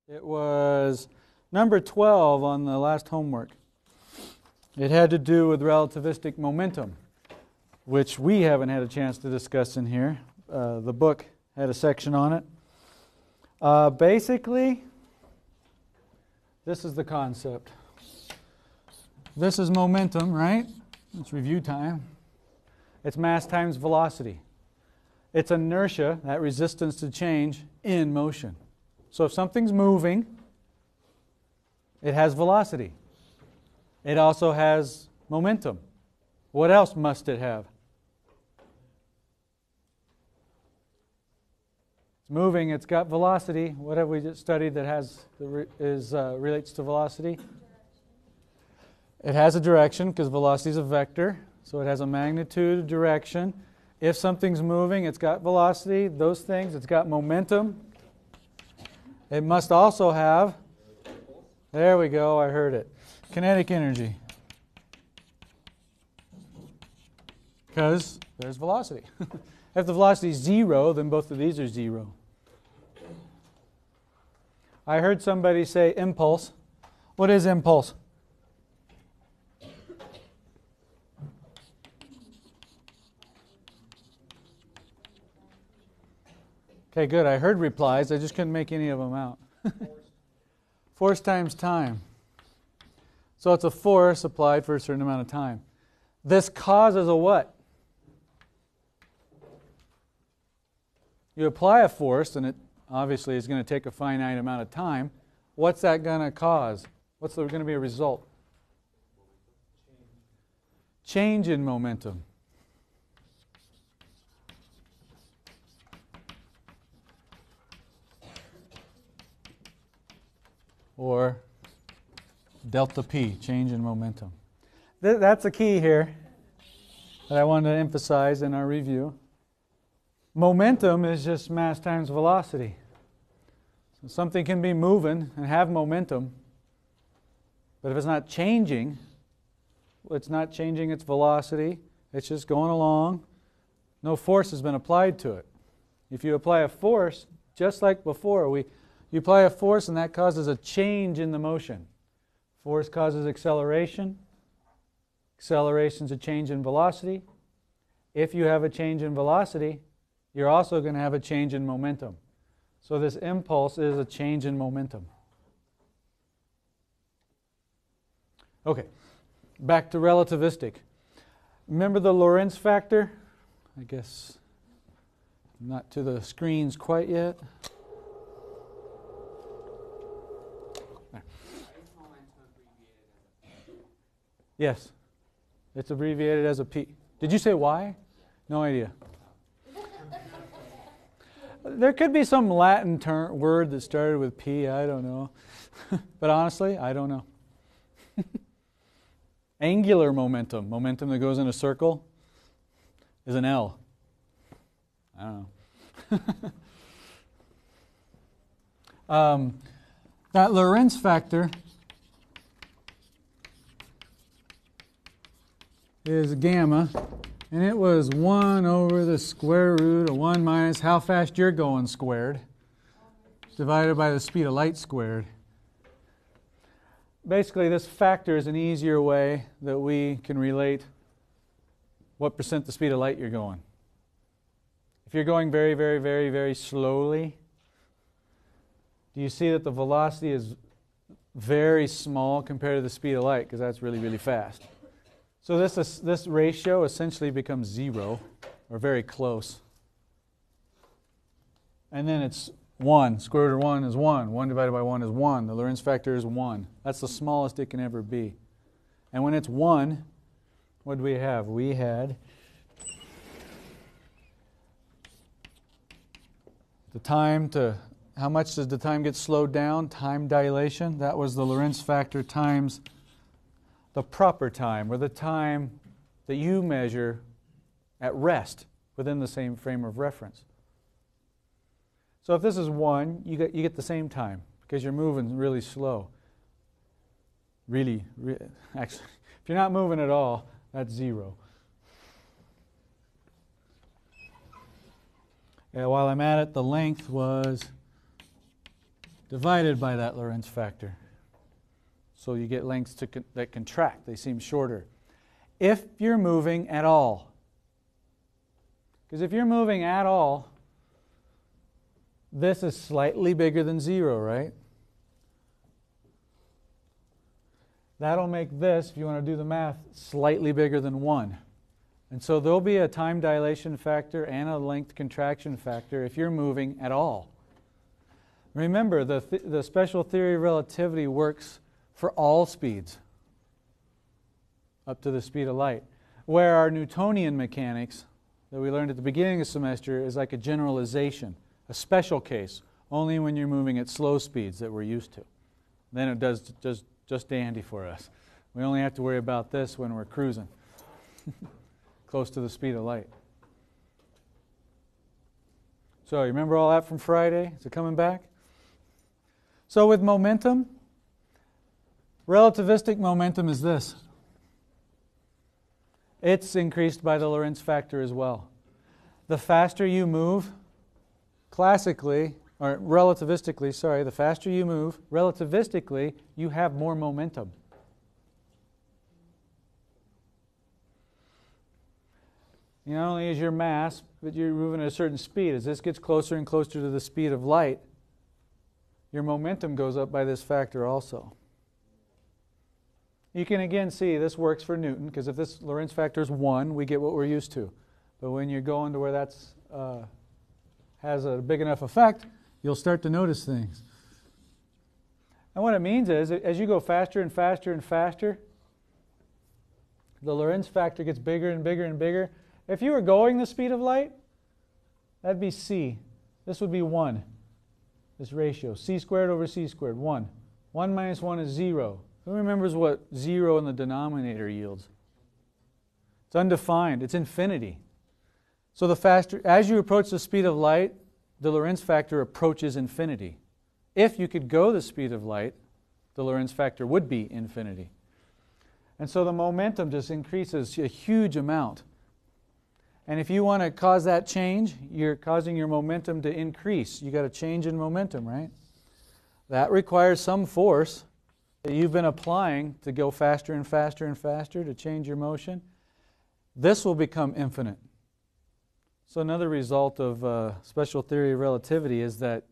It was number 12 on the last homework. It had to do with relativistic momentum, which we haven't had a chance to discuss in here. The book had a section on it. Basically, this is the concept. This is momentum, right? It's review time. It's mass times velocity. It's inertia, that resistance to change, in motion. So if something's moving, it has velocity. It also has momentum. What else must it have? It's moving, it's got velocity. What have we just studied that relates to velocity? It has a direction, because velocity is a vector. So it has a magnitude, a direction. If something's moving, it's got velocity, those things, it's got momentum. It must also have, there we go, I heard it, kinetic energy. Because there's velocity. If the velocity is 0, then both of these are 0. I heard somebody say impulse. What is impulse? Okay, good. I heard replies. I just couldn't make any of them out. Force times time. So it's a force applied for a certain amount of time. This causes a what? You apply a force, and it obviously is going to take a finite amount of time. What's that going to cause? What's going to be a result? Change in momentum. Or delta P, change in momentum. That's the key here that I wanted to emphasize in our review. Momentum is just mass times velocity. So something can be moving and have momentum, but if it's not changing its velocity, it's just going along. No force has been applied to it. If you apply a force, just like before, you apply a force and that causes a change in the motion. Force causes acceleration. Acceleration is a change in velocity. If you have a change in velocity, you're also going to have a change in momentum. So this impulse is a change in momentum. Okay, back to relativistic. Remember the Lorentz factor? I guess not to the screens quite yet. Yes, it's abbreviated as a P. Did you say Y? No idea. There could be some Latin word that started with P, I don't know. But honestly, I don't know. Angular momentum, momentum that goes in a circle, is an L. I don't know. That Lorentz factor is gamma, and it was 1 over the square root of 1 minus how fast you're going squared, divided by the speed of light squared. Basically, this factor is an easier way that we can relate what percent the speed of light you're going. If you're going very, very, very, very slowly, do you see that the velocity is very small compared to the speed of light, because that's really, really fast. So this ratio essentially becomes 0, or very close. And then it's 1. Square root of 1 is 1. 1 divided by 1 is 1. The Lorentz factor is 1. That's the smallest it can ever be. And when it's 1, what do we have? We had the time to, how much does the time get slowed down? Time dilation. That was the Lorentz factor times the proper time, or the time that you measure at rest within the same frame of reference. So if this is 1, you get the same time, because you're moving really slow. Actually, if you're not moving at all, that's 0. While I'm at it, the length was divided by that Lorentz factor. So you get lengths that contract. They seem shorter. If you're moving at all. Because if you're moving at all, this is slightly bigger than 0, right? That'll make this, if you want to do the math, slightly bigger than 1. And so there'll be a time dilation factor and a length contraction factor if you're moving at all. Remember, the special theory of relativity works for all speeds up to the speed of light, where our Newtonian mechanics that we learned at the beginning of the semester is like a generalization, a special case, only when you're moving at slow speeds that we're used to. Then it does just dandy for us. We only have to worry about this when we're cruising close to the speed of light. So you remember all that from Friday? Is it coming back? So with momentum, relativistic momentum is this. It's increased by the Lorentz factor as well. The faster you move, classically, or relativistically, sorry, the faster you move, relativistically, you have more momentum. Not only is your mass, but you're moving at a certain speed. As this gets closer and closer to the speed of light, your momentum goes up by this factor also. You can again see this works for Newton, because if this Lorentz factor is 1, we get what we're used to. But when you're going to where that's has a big enough effect, you'll start to notice things. And what it means is, as you go faster and faster and faster, the Lorentz factor gets bigger and bigger and bigger. If you were going the speed of light, that'd be c. This would be 1. This ratio, c squared over c squared, 1. 1 minus 1 is 0. Who remembers what 0 in the denominator yields? It's undefined. It's infinity. So the faster, as you approach the speed of light, the Lorentz factor approaches infinity. If you could go the speed of light, the Lorentz factor would be infinity. And so the momentum just increases a huge amount. And if you want to cause that change, you're causing your momentum to increase. You got a change in momentum, right? That requires some force that you've been applying to go faster and faster and faster to change your motion. This will become infinite. So another result of special theory of relativity is that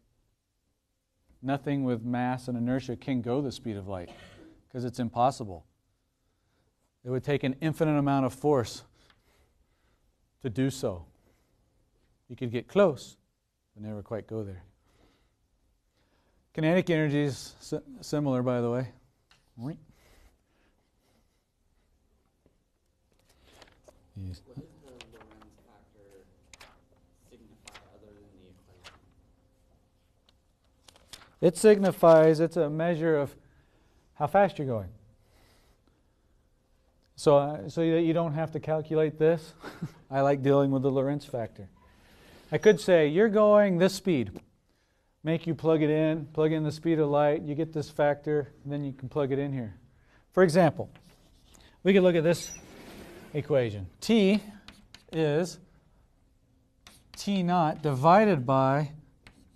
nothing with mass and inertia can go the speed of light, because it's impossible. It would take an infinite amount of force to do so. You could get close, but never quite go there. Kinetic energy is similar, by the way. Yes. What does the Lorentz factor signify other than the equation? It signifies, it's a measure of how fast you're going. So that you don't have to calculate this, I like dealing with the Lorentz factor. I could say, you're going this speed. Make you plug in the speed of light, you get this factor, and then you can plug it in here. For example, we could look at this equation. T is T naught divided by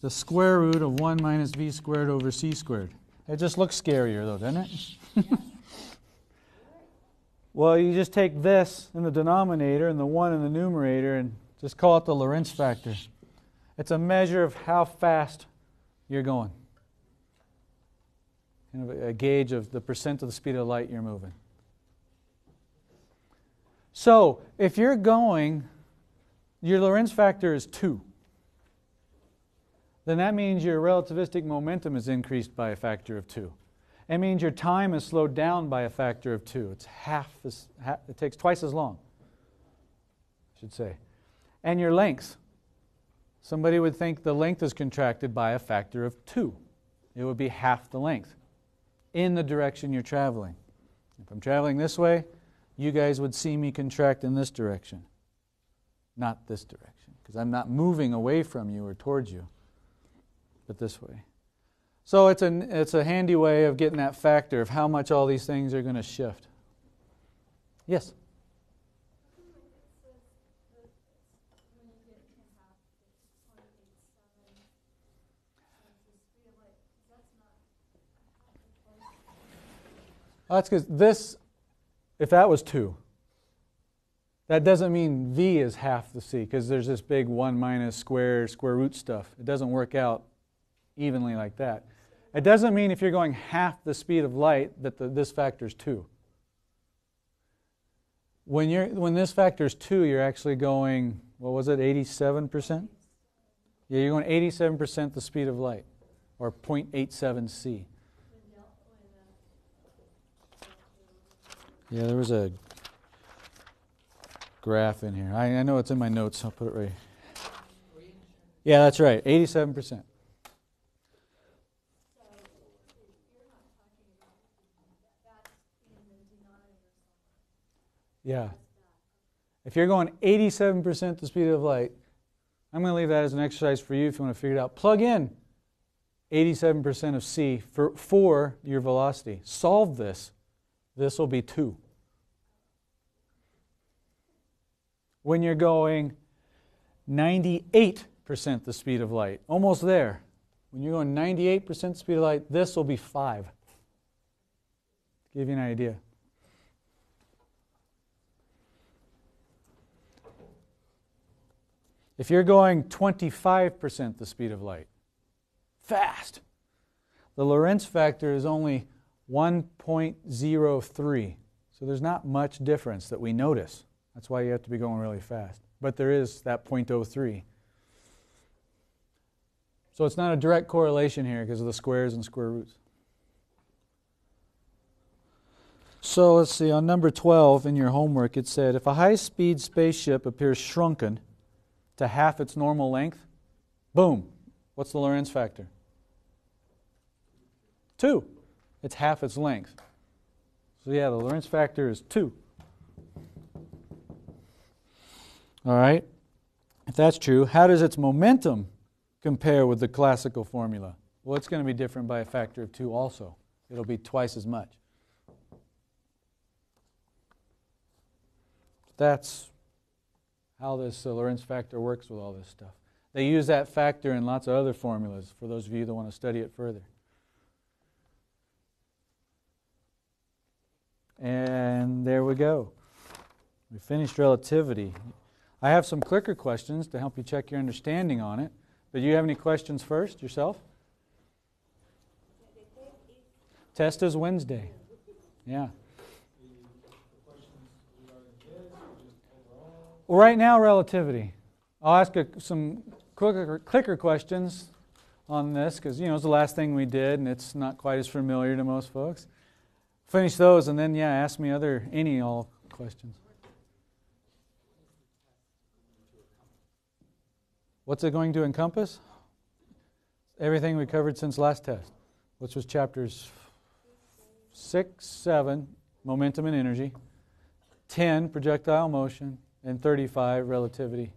the square root of 1 minus v squared over c squared. It just looks scarier though, doesn't it? Well, you just take this in the denominator and the 1 in the numerator and just call it the Lorentz factor. It's a measure of how fast you're going. Kind of a gauge of the percent of the speed of light you're moving. So, if you're going, your Lorentz factor is 2. Then that means your relativistic momentum is increased by a factor of 2. It means your time is slowed down by a factor of 2. It's it takes twice as long, I should say. And your length. Somebody would think the length is contracted by a factor of 2. It would be half the length in the direction you're traveling. If I'm traveling this way, you guys would see me contract in this direction, not this direction, because I'm not moving away from you or towards you, but this way. So it's a handy way of getting that factor of how much all these things are going to shift. Yes? Oh, that's because this, if that was 2, that doesn't mean v is half the c, because there's this big 1 minus square root stuff. It doesn't work out evenly like that. It doesn't mean if you're going half the speed of light that this factor is 2. When this factor is 2, you're actually going, what was it, 87%? Yeah, you're going 87% the speed of light, or 0.87 c. Yeah, there was a graph in here. I know it's in my notes. I'll put it right here. Yeah, that's right, 87%. Yeah. If you're going 87% the speed of light, I'm going to leave that as an exercise for you if you want to figure it out. Plug in 87% of c for your velocity. Solve this. This will be 2. When you're going 98% the speed of light, almost there. When you're going 98% speed of light, this will be 5. To give you an idea. If you're going 25% the speed of light, fast, the Lorentz factor is only 1.03. So there's not much difference that we notice. That's why you have to be going really fast. But there is that 0.03. So it's not a direct correlation here because of the squares and square roots. So let's see, on number 12 in your homework it said, if a high-speed spaceship appears shrunken to half its normal length, boom, what's the Lorentz factor? 2. It's half its length. So yeah, the Lorentz factor is 2. All right. If that's true, how does its momentum compare with the classical formula? Well, it's going to be different by a factor of 2 also. It'll be twice as much. That's how this Lorentz factor works with all this stuff. They use that factor in lots of other formulas for those of you that want to study it further. And there we go. We finished relativity. I have some clicker questions to help you check your understanding on it. But do you have any questions first, yourself? Test is Wednesday. Yeah. Well, right now, relativity. I'll ask some clicker questions on this because, it's the last thing we did and it's not quite as familiar to most folks. Finish those and then, ask me all questions. What's it going to encompass? Everything we covered since last test, which was chapters 6, 7, momentum and energy, 10, projectile motion, and 35, relativity,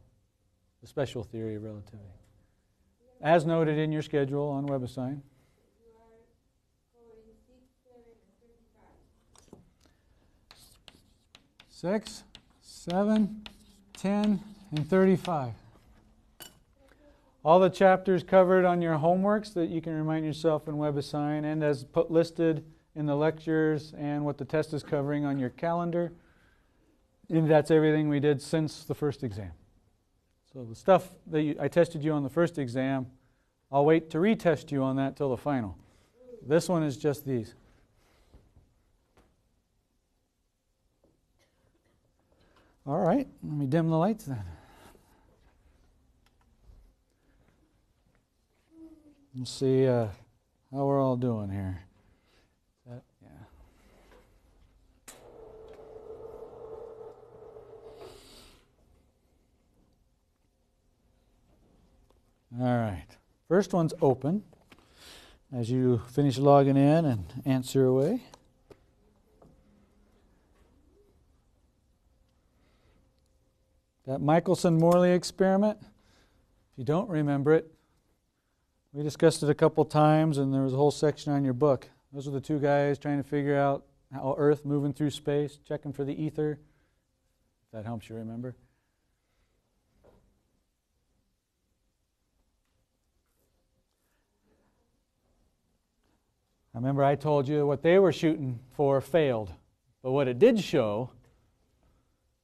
the special theory of relativity. As noted in your schedule on WebAssign. 6, 7, 10, and 35. All the chapters covered on your homeworks that you can remind yourself in WebAssign and as listed in the lectures and what the test is covering on your calendar. And that's everything we did since the first exam. So the stuff that I tested you on the first exam, I'll wait to retest you on that till the final. This one is just these. All right, let me dim the lights then. Let's see how we're all doing here. All right. First one's open. As you finish logging in and answer away. That Michelson-Morley experiment, if you don't remember it, we discussed it a couple times and there was a whole section on your book. Those are the two guys trying to figure out how Earth moving through space, checking for the ether. If that helps you remember. Remember I told you what they were shooting for failed. But what it did show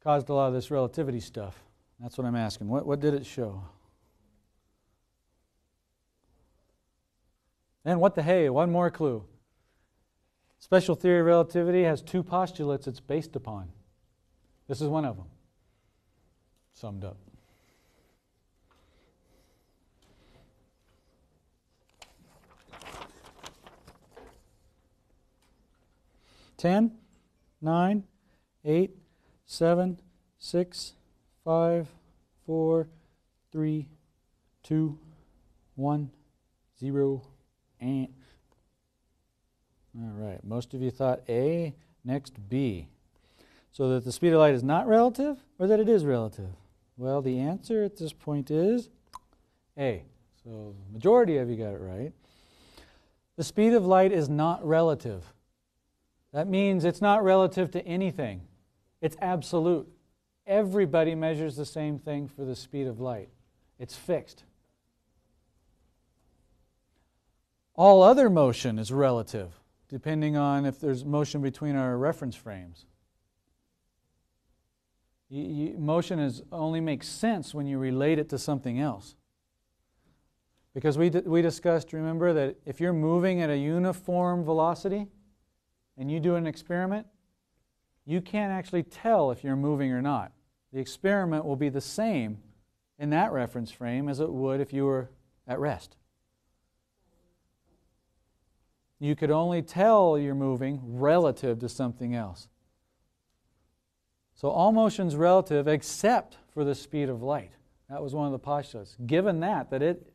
caused a lot of this relativity stuff. That's what I'm asking. What did it show? And what the hey, one more clue. Special theory of relativity has two postulates it's based upon. This is one of them. Summed up. Ten, 9, 8, 7, 6, 5, 4, 3, 2, 1, 0, and. All right, most of you thought A, next B. So that the speed of light is not relative, or that it is relative? Well, the answer at this point is A. So the majority of you got it right. The speed of light is not relative. That means it's not relative to anything. It's absolute. Everybody measures the same thing for the speed of light. It's fixed. All other motion is relative, depending on if there's motion between our reference frames. Motion only makes sense when you relate it to something else. Because we discussed, remember, that if you're moving at a uniform velocity and you do an experiment, you can't actually tell if you're moving or not. The experiment will be the same in that reference frame as it would if you were at rest. You could only tell you're moving relative to something else. So all motion's relative except for the speed of light. That was one of the postulates. Given that it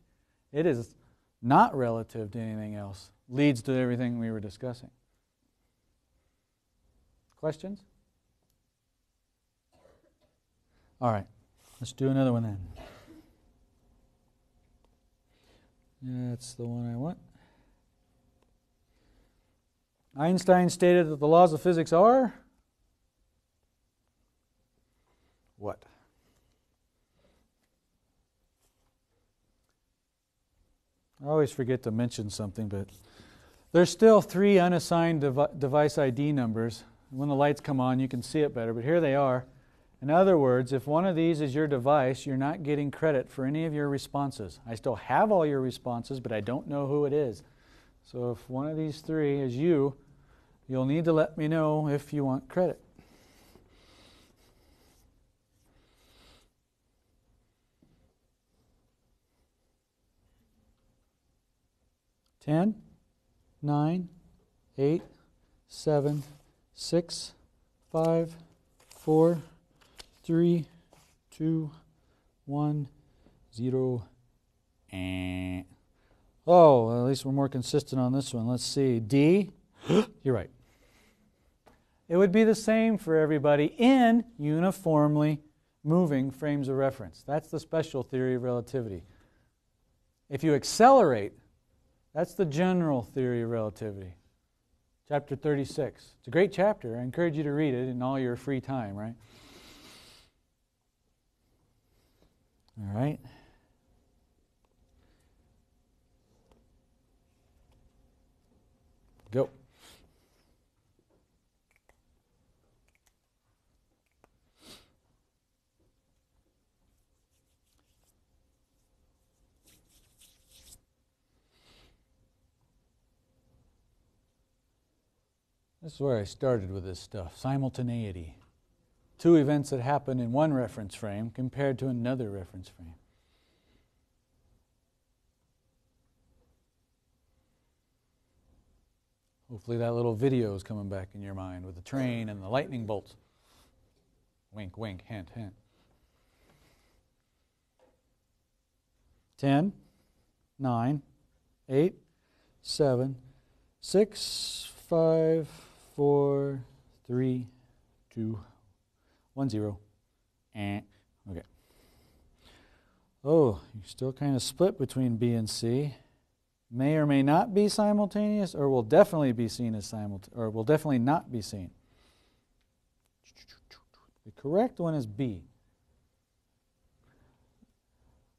is not relative to anything else, leads to everything we were discussing. Questions? All right, let's do another one then. That's the one I want. Einstein stated that the laws of physics are what? I always forget to mention something, but there's still 3 unassigned device ID numbers. When the lights come on, you can see it better, but here they are. In other words, if one of these is your device, you're not getting credit for any of your responses. I still have all your responses, but I don't know who it is. So if one of these 3 is you, you'll need to let me know if you want credit. Ten, 9, 8, 7, 6, 5, 4, 3, 2, 1, 0, and oh, well, at least we're more consistent on this one. Let's see. D, you're right. It would be the same for everybody in uniformly moving frames of reference. That's the special theory of relativity. If you accelerate, that's the general theory of relativity. Chapter 36. It's a great chapter. I encourage you to read it in all your free time, right? All right. Go. This is where I started with this stuff. Simultaneity. 2 events that happen in one reference frame compared to another reference frame. Hopefully that little video is coming back in your mind with the train and the lightning bolts. Wink, wink, hint, hint. 10, 9, 8, 7, 6, 5, 4, 3, 2, 1, 0. Okay. Oh, you're still kind of split between B and C. May or may not be simultaneous, or will definitely be seen as or will definitely not be seen. The correct one is B.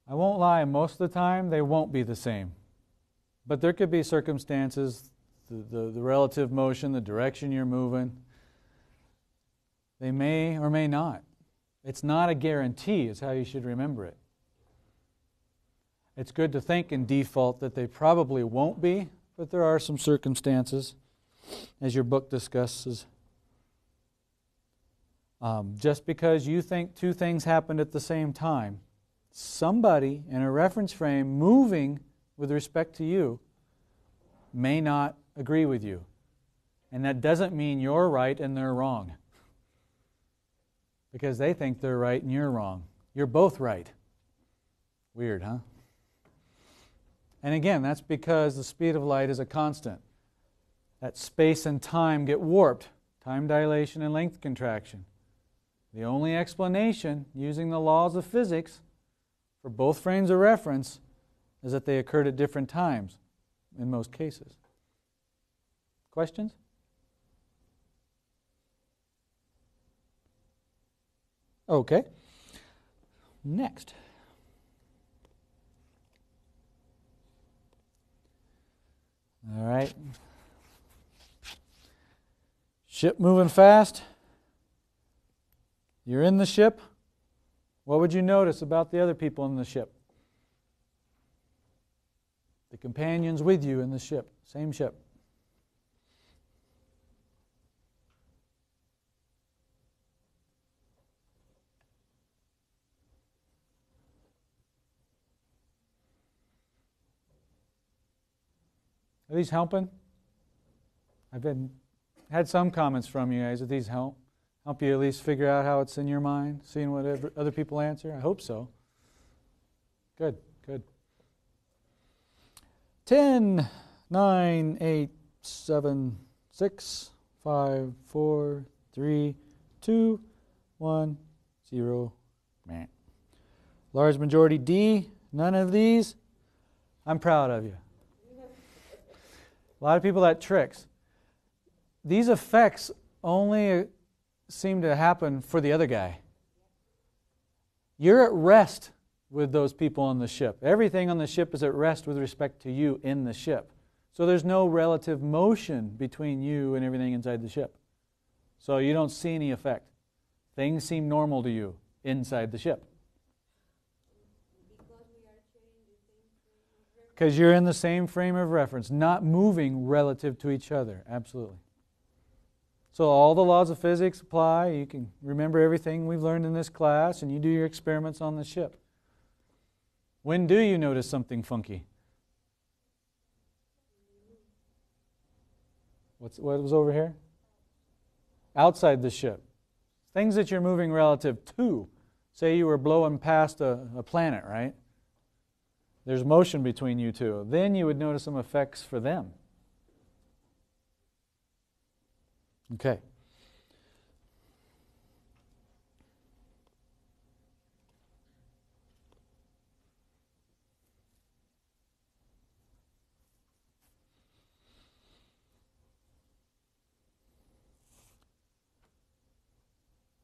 I won't lie, most of the time they won't be the same. But there could be circumstances the relative motion, the direction you're moving. They may or may not. It's not a guarantee, is how you should remember it. It's good to think in default that they probably won't be, but there are some circumstances, as your book discusses. Just because you think two things happened at the same time, somebody in a reference frame moving with respect to you may not agree with you. And that doesn't mean you're right and they're wrong. Because they think they're right and you're wrong. You're both right. Weird, huh? And again, that's because the speed of light is a constant. That space and time get warped. Time dilation and length contraction. The only explanation, using the laws of physics, for both frames of reference is that they occurred at different times, in most cases. Questions? Okay. Next. All right. Ship moving fast. You're in the ship. What would you notice about the other people in the ship? The companions with you in the ship. Same ship. Are these helping? I've had some comments from you guys. Do these help? Help you at least figure out how it's in your mind, seeing what other people answer? I hope so. Good, good. 10, 9, 8, 7, 6, 5, 4, 3, 2, 1, 0. Meh. Large majority D, none of these. I'm proud of you. A lot of people, that tricks. These effects only seem to happen for the other guy. You're at rest with those people on the ship. Everything on the ship is at rest with respect to you in the ship. So there's no relative motion between you and everything inside the ship. So you don't see any effect. Things seem normal to you inside the ship. Because you're in the same frame of reference, not moving relative to each other. Absolutely. So all the laws of physics apply. You can remember everything we've learned in this class, and you do your experiments on the ship. When do you notice something funky? What was over here? Outside the ship. Things that you're moving relative to. Say you were blowing past a planet, right? There's motion between you two. Then you would notice some effects for them. Okay.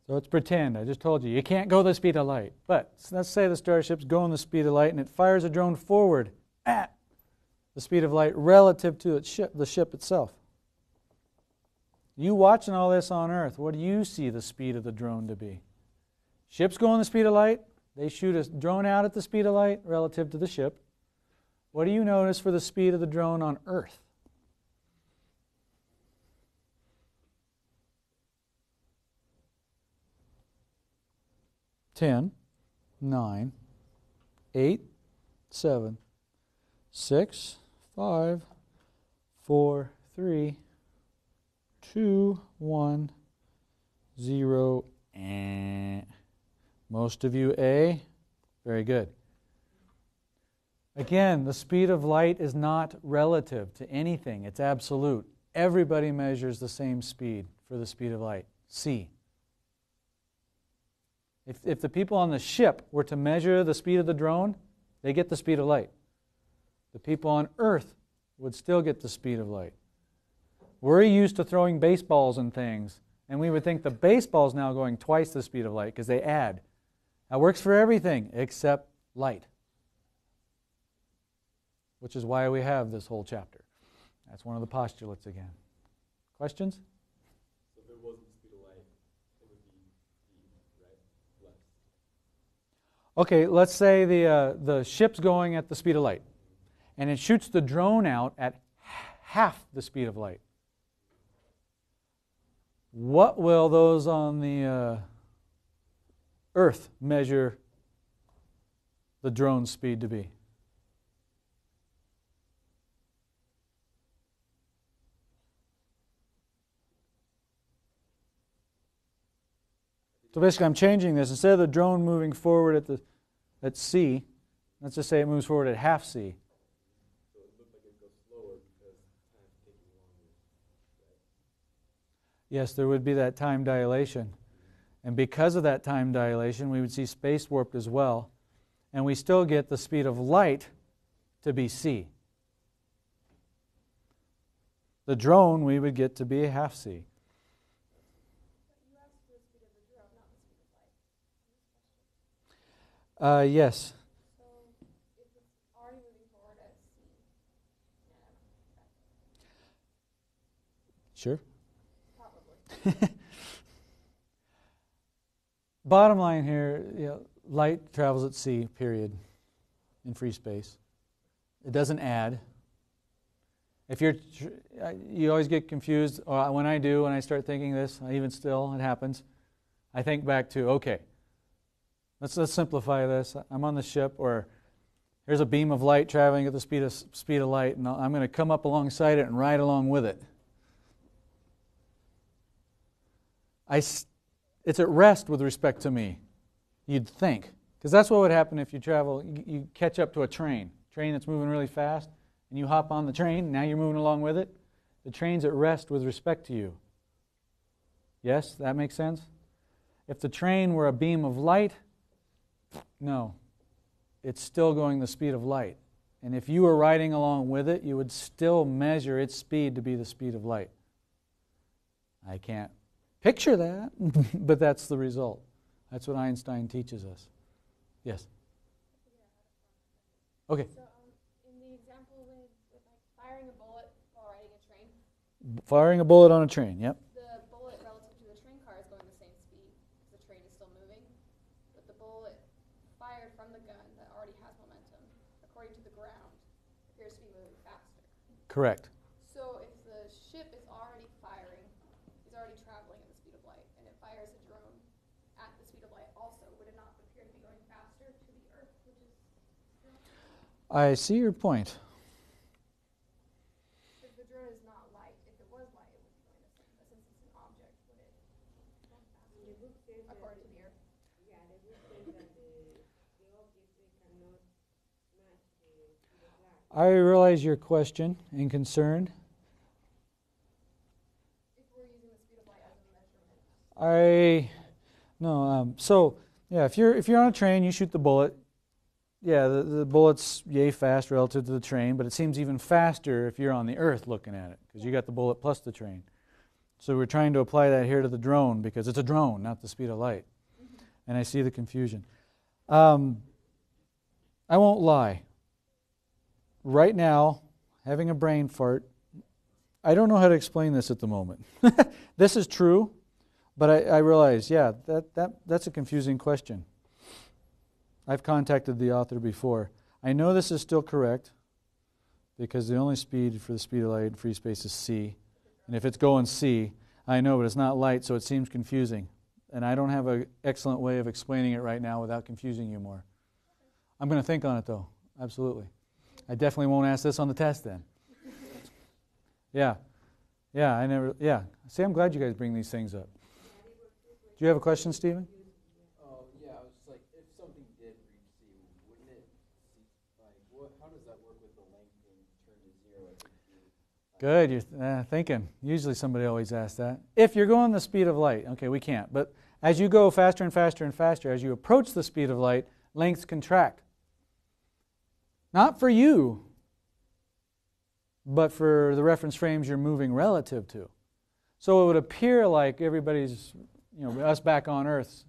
So let's pretend, I just told you, you can't go the speed of light. But let's say the starship's going the speed of light and it fires a drone forward at the speed of light relative to the ship itself. You watching all this on Earth, what do you see the speed of the drone to be? Ship's going the speed of light. They shoot a drone out at the speed of light relative to the ship. What do you notice for the speed of the drone on Earth? Ten, 9, 8, 7, 6, 5, 4, 3, 2, 1, 0. Most of you A. Very good. Again, the speed of light is not relative to anything. It's absolute. Everybody measures the same speed for the speed of light. C. If the people on the ship were to measure the speed of the drone, they get the speed of light. The people on Earth would still get the speed of light. We're used to throwing baseballs and things, and we would think the baseball's now going twice the speed of light because they add. That works for everything except light, which is why we have this whole chapter. That's one of the postulates again. Questions? So if it wasn't the speed of light, it would be v, right? Less. Okay, let's say the ship's going at the speed of light, and it shoots the drone out at half the speed of light. What will those on the Earth measure the drone's speed to be? So basically I'm changing this. Instead of the drone moving forward at c, let's just say it moves forward at half c. So it looked like it goes slower because time's taking longer, right? Yes, there would be that time dilation. And because of that time dilation, we would see space warped as well. And we still get the speed of light to be c. The drone we would get to be half c. Yes. So if it's already moving forward at c, Sure. probably. Bottom line here, light travels at c, period, in free space. It doesn't add. If you always get confused, or when I start thinking this, even still, it happens. I think back to, okay, let's simplify this. I'm on the ship, or there's a beam of light traveling at the speed of light, and I'm going to come up alongside it and ride along with it. It's at rest with respect to me, you'd think. Because that's what would happen if you travel, you catch up to a train that's moving really fast, and you hop on the train, and now you're moving along with it. The train's at rest with respect to you. Yes, that makes sense? If the train were a beam of light, no. It's still going the speed of light. And if you were riding along with it, you would still measure its speed to be the speed of light. I can't picture that, but that's the result. That's what Einstein teaches us. Yes? Okay. So in the example with like firing a bullet while riding a train, Firing a bullet on a train, yep. the bullet relative to the train car is going the same speed because the train is still moving. But the bullet fired from the gun that already has momentum, according to the ground, appears to be moving faster. Correct. So if the ship is already firing, is already traveling at the speed of light, and it fires a drone at the speed of light also, would it not appear to be going faster to the Earth, which is I see your point. if the drone is not light, if it was light, it would be going the same. But since it's an object, would it go faster according to the Earth? Yeah, the book says that the object cannot match the speed of light. I realize your question and concern. If we're using the speed of light as a measurement. So yeah, if you're on a train, you shoot the bullet. Yeah, the bullet's yay fast relative to the train, but it seems even faster if you're on the Earth looking at it, because you got the bullet plus the train. So we're trying to apply that here to the drone, because it's a drone, not the speed of light. And I see the confusion. I won't lie. Right now, having a brain fart, I don't know how to explain this at the moment. This is true, but I realize, yeah, that's a confusing question. I've contacted the author before. I know this is still correct, because the only speed for the speed of light in free space is c. And if it's going c, I know, but it's not light, so it seems confusing. And I don't have an excellent way of explaining it right now without confusing you more. I'm going to think on it, though. Absolutely. I definitely won't ask this on the test then. Yeah. See, I'm glad you guys bring these things up. Do you have a question, Stephen? Yeah, I was just like, if something did reach C, wouldn't it, how does that work with the length being turned to zero? Good, you're thinking. Usually somebody always asks that. If you're going the speed of light, okay, we can't. But as you go faster and faster and faster, as you approach the speed of light, lengths contract. Not for you, but for the reference frames you're moving relative to. So it would appear like everybody's, us back on Earth,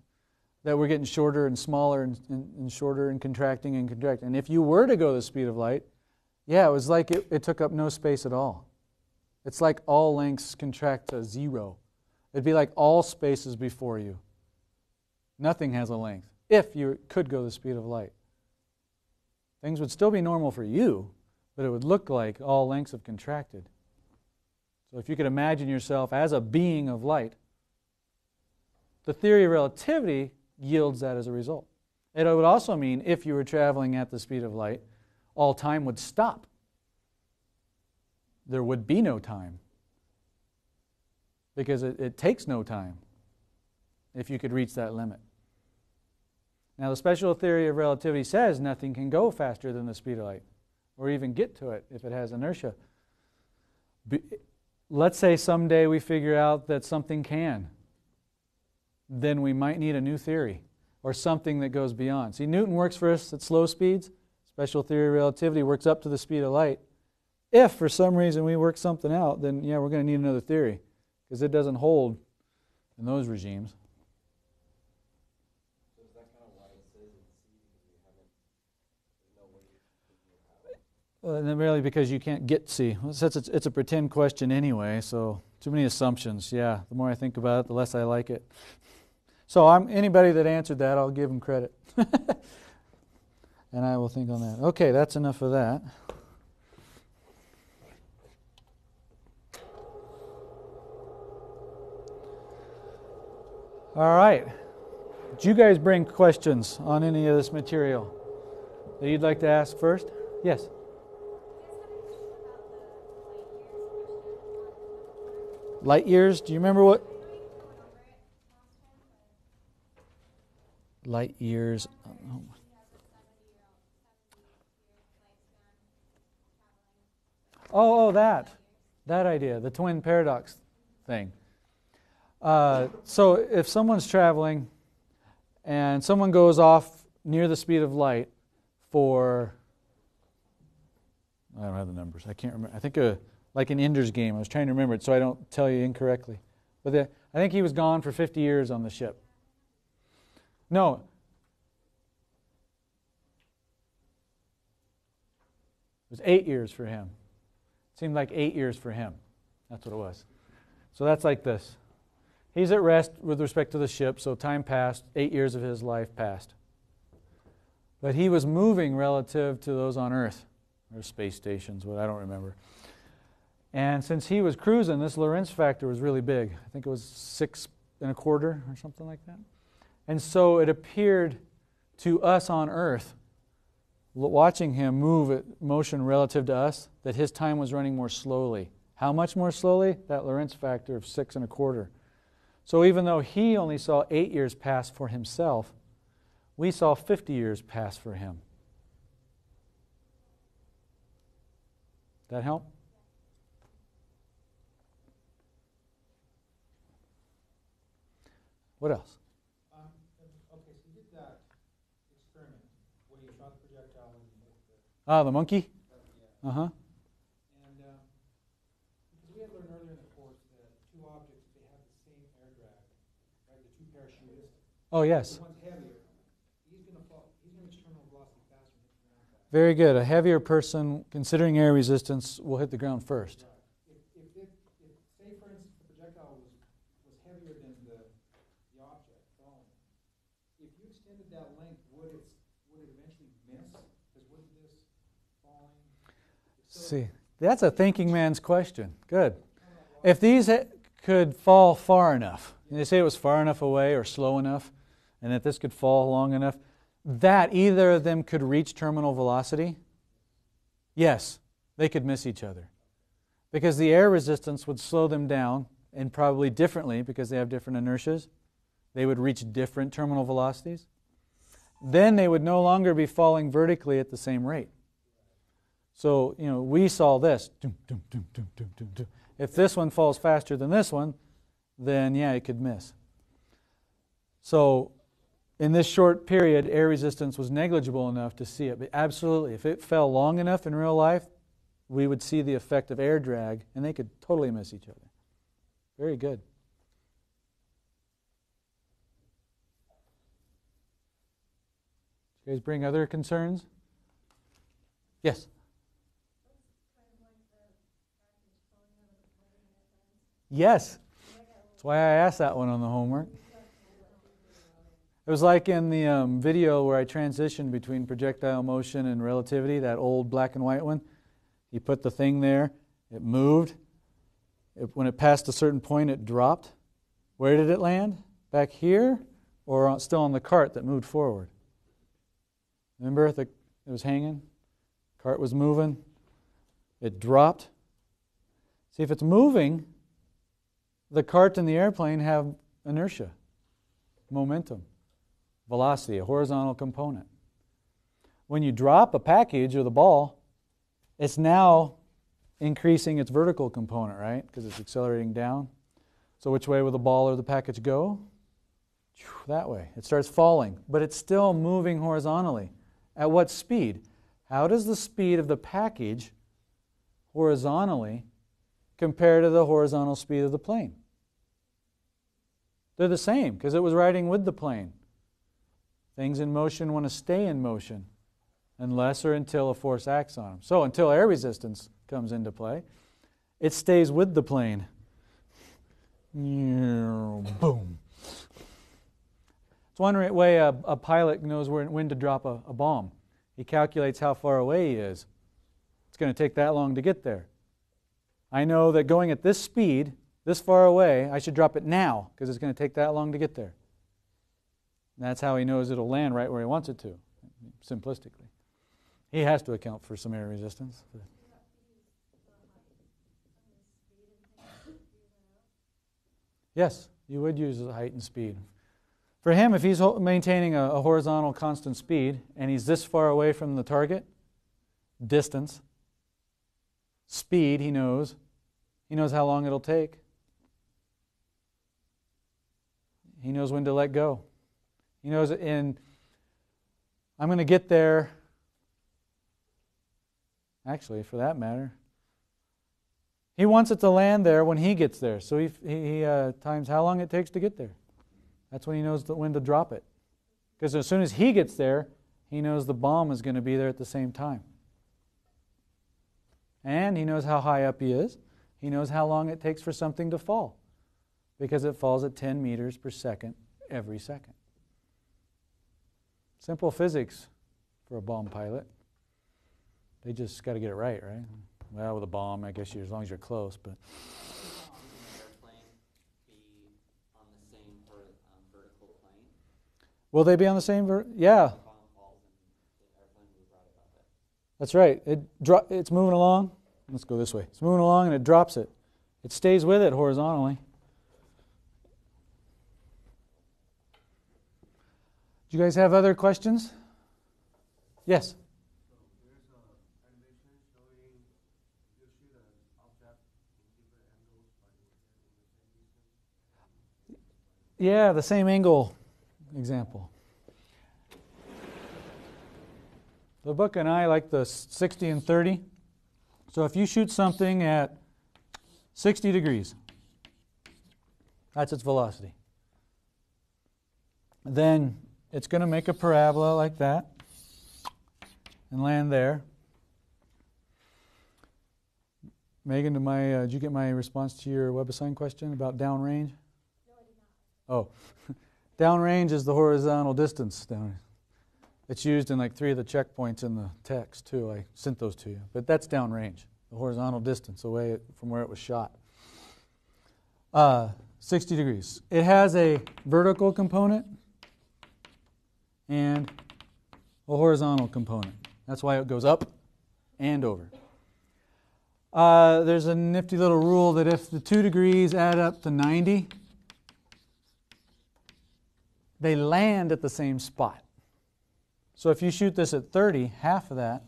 that we're getting shorter and smaller and shorter and contracting and contracting. And if you were to go the speed of light, yeah, it was like it took up no space at all. It's like all lengths contract to 0. It'd be like all spaces before you. Nothing has a length, if you could go the speed of light. Things would still be normal for you, but it would look like all lengths have contracted. So if you could imagine yourself as a being of light, the theory of relativity yields that as a result. It would also mean if you were traveling at the speed of light, all time would stop. There would be no time. Because it takes no time if you could reach that limit. Now the special theory of relativity says nothing can go faster than the speed of light, or even get to it if it has inertia. Let's say someday we figure out that something can. Then we might need a new theory, or something that goes beyond. See, Newton works for us at slow speeds. Special theory of relativity works up to the speed of light. If for some reason we work something out, then yeah, we're going to need another theory, because it doesn't hold in those regimes. So is that kind of why it says in C, because there's no way to figure it out? And then really because you can't get C. Well, it's a pretend question anyway, so too many assumptions. Yeah, the more I think about it, the less I like it. So anybody that answered that, I'll give them credit. And I will think on that. Okay, that's enough of that. All right. Did you guys bring questions on any of this material that you'd like to ask first? Yes. Light years? Do you remember what? Light years. Oh, that idea, the twin paradox thing. So if someone's traveling and someone goes off near the speed of light for, I don't have the numbers, I can't remember. I think like an Ender's Game. I was trying to remember it so I don't tell you incorrectly. But I think he was gone for 50 years on the ship. No. It was 8 years for him. It seemed like 8 years for him. That's what it was. So that's like this. He's at rest with respect to the ship, so time passed. 8 years of his life passed. But he was moving relative to those on Earth, or space stations, what I don't remember. And since he was cruising, this Lorentz factor was really big. I think it was 6 1/4 or something like that. And so it appeared to us on Earth, watching him move at motion relative to us, that his time was running more slowly. How much more slowly? That Lorentz factor of 6 1/4. So even though he only saw 8 years pass for himself, we saw 50 years pass for him. That help? What else? Okay, so you did that experiment where you shot the projectile and you hit the... The monkey? Yeah. Uh-huh. And because we had learned earlier in the course that two objects, they have the same air drag, right? The two parachutists. Oh, yes. The one's heavier. He's going to fall. He's going to reach terminal velocity faster and hit the ground faster. Very good. A heavier person, considering air resistance, will hit the ground first. Right. If say, for instance, the projectile was heavier than the object falling, if you extended that length, would it eventually miss? Because wouldn't this falling... See, that's a thinking man's question. Good. If these could fall far enough, and they say it was far enough away or slow enough, and that this could fall long enough, that either of them could reach terminal velocity, yes, they could miss each other. Because the air resistance would slow them down, and probably differently because they have different inertias. They would reach different terminal velocities. Then they would no longer be falling vertically at the same rate. So, we saw this. If this one falls faster than this one, then yeah, it could miss. So, in this short period, air resistance was negligible enough to see it. But absolutely, if it fell long enough in real life, we would see the effect of air drag, and they could totally miss each other. Very good. You guys bring other concerns? Yes? Yes. That's why I asked that one on the homework. It was like in the video where I transitioned between projectile motion and relativity, that old black and white one. You put the thing there, it moved. When it passed a certain point, it dropped. Where did it land? Back here, or still on the cart that moved forward? Remember, it was hanging, cart was moving, it dropped. See, if it's moving, the cart and the airplane have inertia, momentum, velocity, a horizontal component. When you drop a package or the ball, it's now increasing its vertical component, right? Because it's accelerating down. So which way will the ball or the package go? That way. It starts falling, but it's still moving horizontally. At what speed? How does the speed of the package horizontally compare to the horizontal speed of the plane? They're the same because it was riding with the plane. Things in motion want to stay in motion unless or until a force acts on them. So until air resistance comes into play, it stays with the plane. Boom. It's one way a pilot knows when to drop a bomb. He calculates how far away he is. It's going to take that long to get there. I know that going at this speed, this far away, I should drop it now because it's going to take that long to get there. And that's how he knows it'll land right where he wants it to, simplistically. He has to account for some air resistance. Yes, you would use the height and speed. For him, if he's maintaining a horizontal constant speed and he's this far away from the target, distance, speed, he knows how long it'll take. He knows when to let go. He knows I'm going to get there. Actually, for that matter, he wants it to land there when he gets there. So he times how long it takes to get there. That's when he knows when to drop it. Because as soon as he gets there, he knows the bomb is going to be there at the same time. And he knows how high up he is. He knows how long it takes for something to fall. Because it falls at 10 meters per second every second. Simple physics for a bomb pilot. They just got to get it right? Well, with a bomb, I guess as long as you're close, but... Will they be on the same yeah. That's right. It's moving along. Let's go this way. It's moving along and it drops it. It stays with it horizontally. Do you guys have other questions? Yes? Yeah, the same angle example. The book and I like the 60 and 30. So if you shoot something at 60 degrees, that's its velocity. Then it's going to make a parabola like that and land there. Megan, did you get my response to your WebAssign question about downrange? No, I did not. Oh. Downrange is the horizontal distance. It's used in like 3 of the checkpoints in the text too. I sent those to you. But that's downrange, the horizontal distance away from where it was shot. 60 degrees. It has a vertical component and a horizontal component. That's why it goes up and over. There's a nifty little rule that if the 2 degrees add up to 90, they land at the same spot. So if you shoot this at 30, half of that,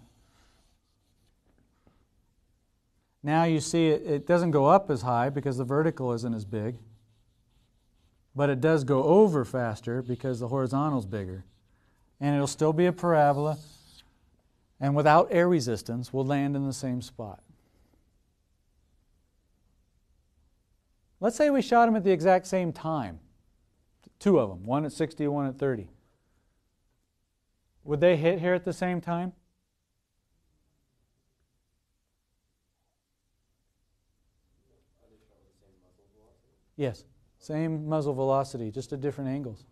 now you see it doesn't go up as high because the vertical isn't as big, but it does go over faster because the horizontal is bigger. And it'll still be a parabola, and without air resistance, will land in the same spot. Let's say we shot them at the exact same time. 2 of them, one at 60, one at 30. Would they hit here at the same time? Yes. Same muzzle velocity, just at different angles.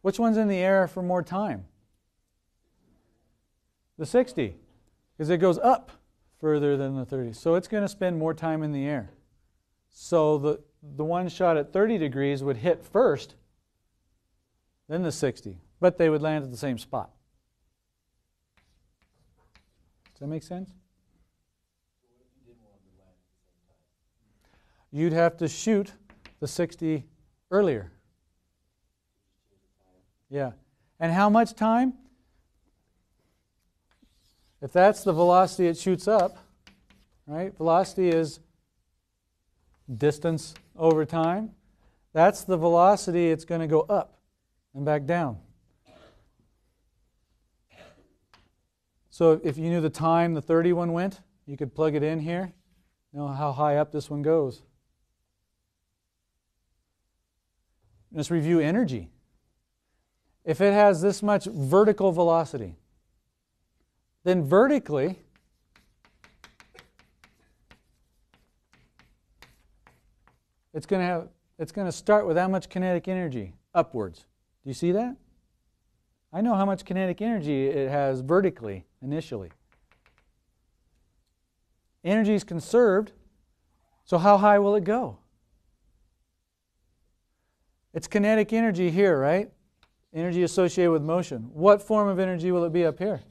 Which one's in the air for more time? The 60, because it goes up further than the 30. So it's going to spend more time in the air. So the one shot at 30 degrees would hit first, then the 60. But they would land at the same spot. Does that make sense? You'd have to shoot the 60 earlier. Yeah. And how much time? If that's the velocity it shoots up, right? Velocity is distance over time. That's the velocity it's going to go up and back down. So if you knew the time the 30 one went, you could plug it in here. Know how high up this one goes. Let's review energy. If it has this much vertical velocity, then vertically, it's going to start with how much kinetic energy? Upwards. Do you see that? I know how much kinetic energy it has vertically initially. Energy is conserved, so how high will it go? It's kinetic energy here, right? Energy associated with motion. What form of energy will it be up here?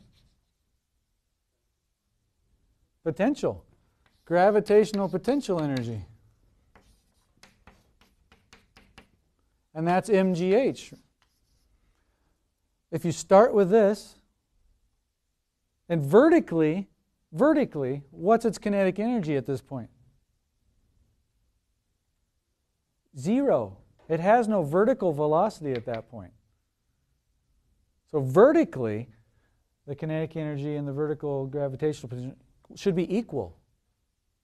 Potential. Gravitational potential energy. And that's mgh. If you start with this, and vertically, what's its kinetic energy at this point? 0. It has no vertical velocity at that point. So vertically, the kinetic energy and the vertical gravitational potential should be equal.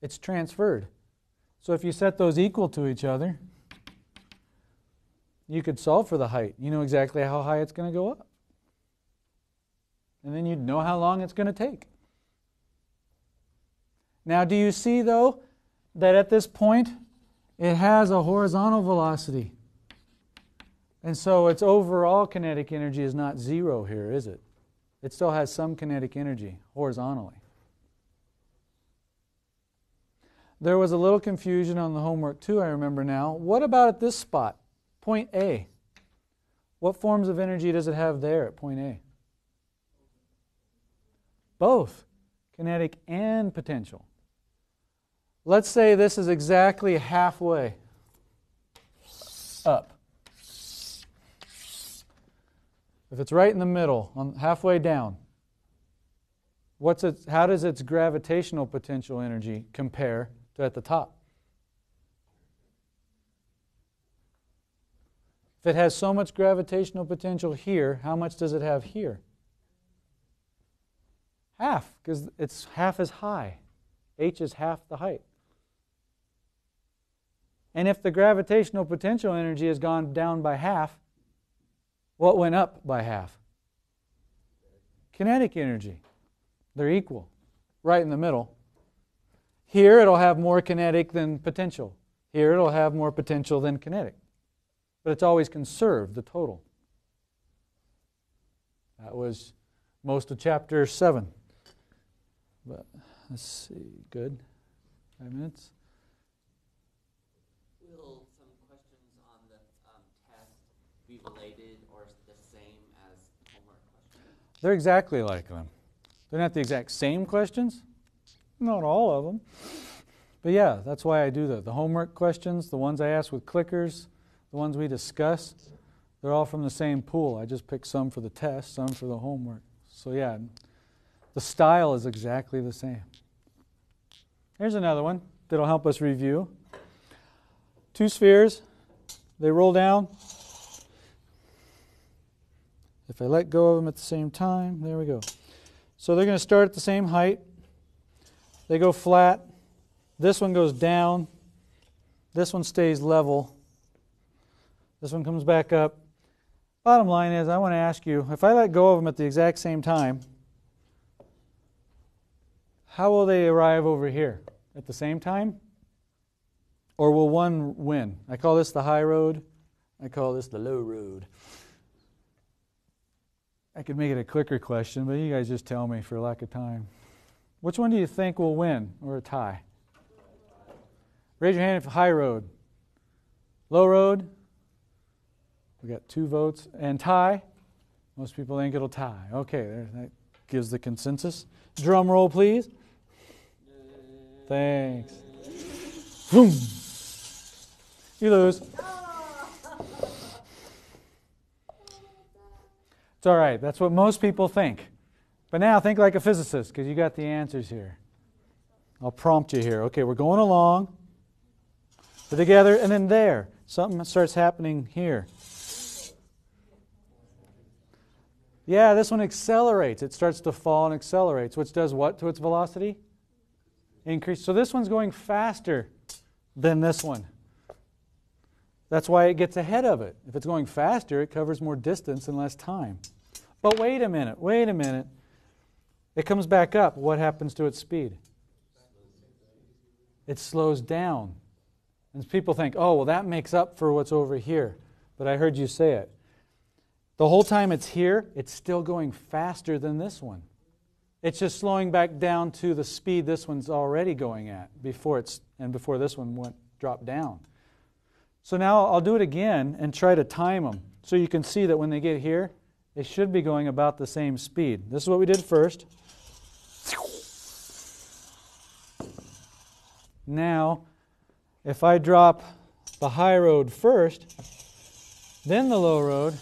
It's transferred. So if you set those equal to each other, you could solve for the height. You know exactly how high it's going to go up. And then you'd know how long it's going to take. Now, do you see, though, that at this point, it has a horizontal velocity? And so its overall kinetic energy is not 0 here, is it? It still has some kinetic energy horizontally. There was a little confusion on the homework too, I remember now. What about at this spot, point A? What forms of energy does it have there at point A? Both kinetic and potential. Let's say this is exactly halfway up. If it's right in the middle, halfway down, how does its gravitational potential energy compare to at the top? If it has so much gravitational potential here, how much does it have here? Half, because it's half as high. H is half the height. And if the gravitational potential energy has gone down by half, what went up by half? Kinetic energy. They're equal, right in the middle. Here it'll have more kinetic than potential. Here it'll have more potential than kinetic. But it's always conserved, the total. That was most of chapter 7. But let's see, good. 5 minutes. Will some questions on the test be related or the same as homework questions? They're exactly like them. They're not the exact same questions. Not all of them. But yeah, that's why I do that. The homework questions, the ones I ask with clickers, the ones we discuss, they're all from the same pool. I just pick some for the test, some for the homework. So yeah, the style is exactly the same. Here's another one that'll help us review. 2 spheres, they roll down. If I let go of them at the same time, there we go. So they're going to start at the same height. They go flat. This one goes down. This one stays level. This one comes back up. Bottom line is, I want to ask you, if I let go of them at the exact same time, how will they arrive over here? At the same time? Or will one win? I call this the high road. I call this the low road. I could make it a quicker question, but you guys just tell me for lack of time. Which one do you think will win, or a tie? Raise your hand if high road. Low road? We got 2 votes. And tie? Most people think it'll tie. Okay, that gives the consensus. Drum roll, please. Thanks. Boom. You lose. It's all right. That's what most people think. But now think like a physicist, because you got the answers here. I'll prompt you here. Okay, we're going along. We're together, and then there. Something starts happening here. Yeah, this one accelerates. It starts to fall and accelerates, which does what to its velocity? Increase. So this one's going faster than this one. That's why it gets ahead of it. If it's going faster, it covers more distance in less time. But wait a minute. It comes back up. What happens to its speed? It slows down. And people think, oh, well, that makes up for what's over here. But I heard you say it. The whole time it's here, it's still going faster than this one. It's just slowing back down to the speed this one's already going at before this one dropped down. So now I'll do it again and try to time them. So you can see that when they get here, they should be going about the same speed. This is what we did first. Now, if I drop the high road first, then the low road,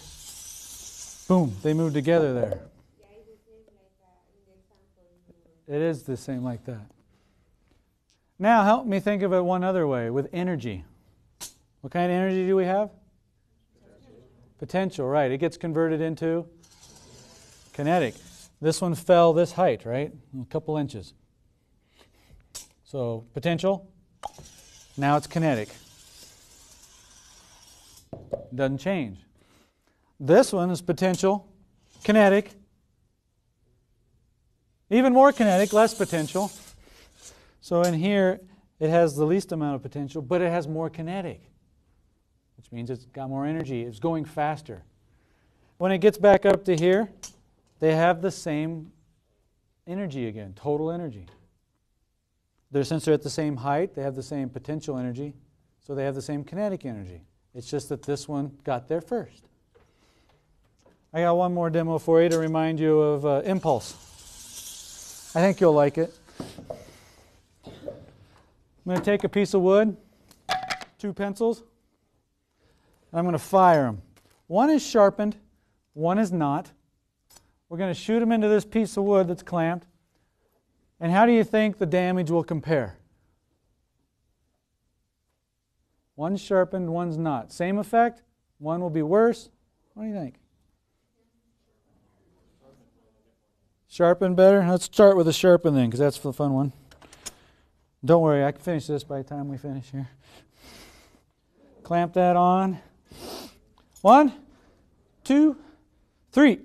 boom, they move together there. It is the same like that. Now help me think of it one other way, with energy. What kind of energy do we have? Potential, right. It gets converted into kinetic. This one fell this height, right? A couple inches. So potential. Now it's kinetic. Doesn't change. This one is potential, kinetic. Even more kinetic, less potential. So in here, it has the least amount of potential, but it has more kinetic, which means it's got more energy. It's going faster. When it gets back up to here, they have the same energy again, total energy. Since they're at the same height, they have the same potential energy, so they have the same kinetic energy. It's just that this one got there first. I got one more demo for you to remind you of impulse. I think you'll like it. I'm going to take a piece of wood, 2 pencils, and I'm going to fire them. One is sharpened, one is not. We're going to shoot them into this piece of wood that's clamped. And how do you think the damage will compare? One's sharpened, one's not. Same effect, one will be worse. What do you think? Sharpen better? Let's start with a sharpen then, because that's the fun one. Don't worry, I can finish this by the time we finish here. Clamp that on. 1, 2, 3.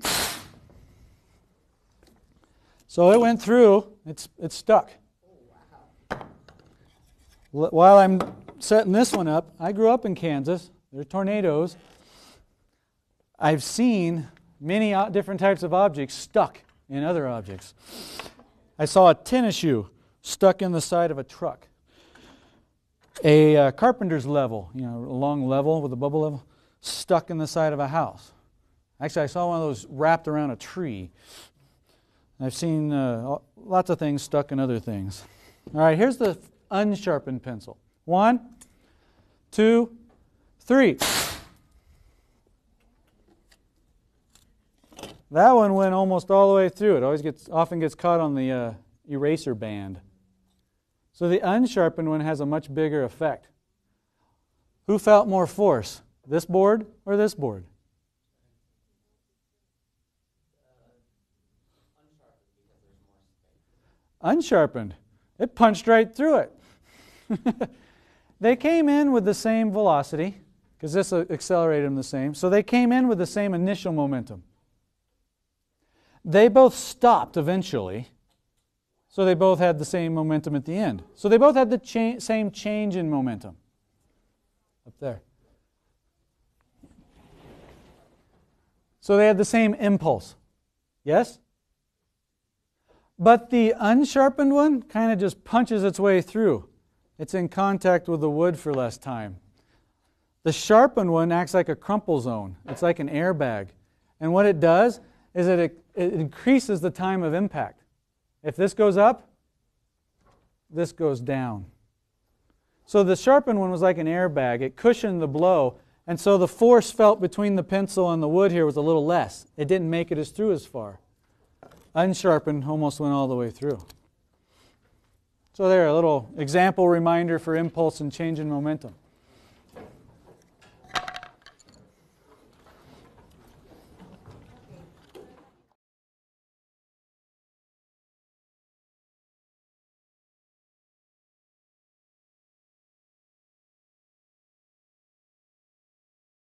So it went through. It's stuck. While I'm setting this one up, I grew up in Kansas. There are tornadoes. I've seen many different types of objects stuck in other objects. I saw a tennis shoe stuck in the side of a truck. A carpenter's level, a long level with a bubble level, stuck in the side of a house. Actually, I saw one of those wrapped around a tree. I've seen lots of things stuck in other things. All right, here's the unsharpened pencil. 1, 2, 3. That one went almost all the way through. It often gets caught on the eraser band. So the unsharpened one has a much bigger effect. Who felt more force? This board or this board? Unsharpened. It punched right through it. They came in with the same velocity, because this accelerated them the same. So they came in with the same initial momentum. They both stopped eventually, so they both had the same momentum at the end. So they both had the same change in momentum. up there. So they had the same impulse. Yes? But the unsharpened one kind of just punches its way through. It's in contact with the wood for less time. The sharpened one acts like a crumple zone. It's like an airbag. And what it does is it increases the time of impact. If this goes up, this goes down. So the sharpened one was like an airbag. It cushioned the blow. And so the force felt between the pencil and the wood here was a little less. It didn't make it through as far. Unsharpened almost went all the way through. So there, a little example reminder for impulse and change in momentum.